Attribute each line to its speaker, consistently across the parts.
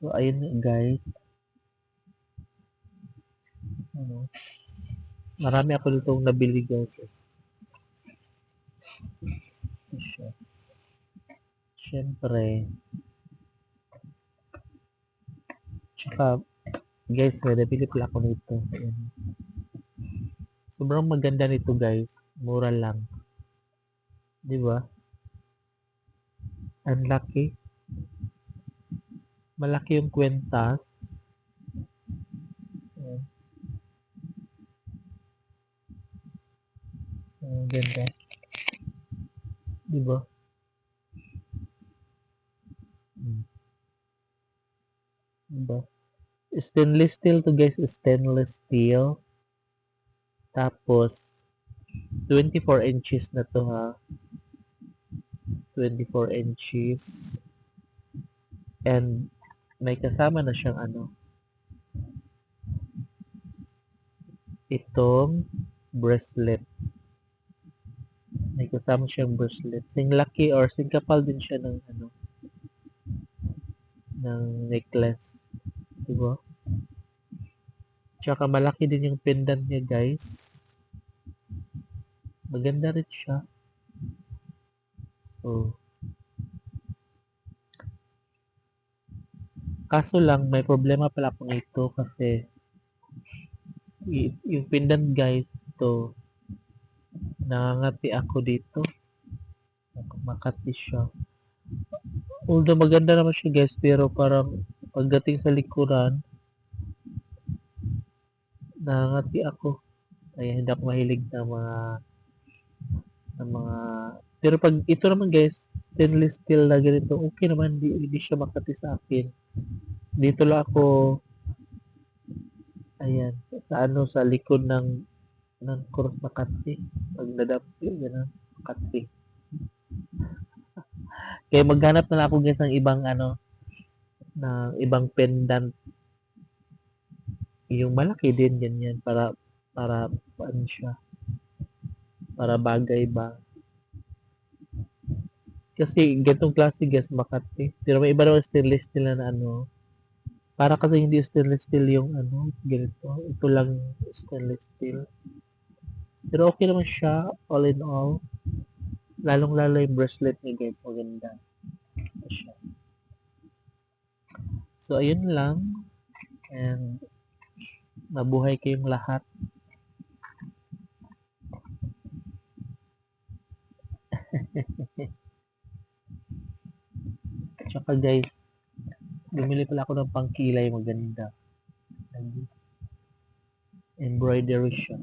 Speaker 1: So, ayun guys. Ano, marami ako ditong nabili guys. Siyempre, tsaka guys, nabili pala ako nito. Ayan. Sobrang maganda nito guys. Mura lang. Di ba? Ang laki. Malaki yung kwenta. Ayan. Ang ganda. Di ba? Di ba? Stainless steel to guys. Stainless steel. Tapos, 24 inches na to ha. 24 inches. And, may kasama na siyang itong bracelet. May kasama siyang bracelet. Sing laki or sing kapal din siya ng ng necklace. Diba? Tsaka malaki din yung pendant niya guys. Maganda rin siya. Oh. Kaso lang, may problema pala ako nito kasi yung pendant guys, to nangangati ako dito. Makati siya. Although maganda naman siya guys, pero parang pagdating sa likuran, nangangati ako. Kaya hindi ako mahilig ng mga pero pag ito naman guys, stainless steel na ganito, okay naman, hindi siya makati sa akin. Dito lang ako, ayan, sa likod ng cross Makati. Pag nadapil, gano'n, Makati. Kaya maghanap na lang ako guys ng ibang ng ibang pendant. Yung malaki din, ganyan, para ano siya, para bagay ba. Kasi ganitong klase guys, Makati. Pero may iba naman stainless steel na para kasi hindi stainless steel yung ganito. Ito lang stainless steel. Pero okay naman siya, all in all. Lalong-lalo yung bracelet niya guys, maganda. Siya. So, ayun lang. And, mabuhay kayong lahat. Tsaka guys, bumili pala ako ng pangkilay, maganda. Embroidery siya.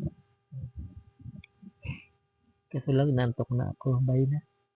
Speaker 1: Kaso lang, nantok na ako. Bye na.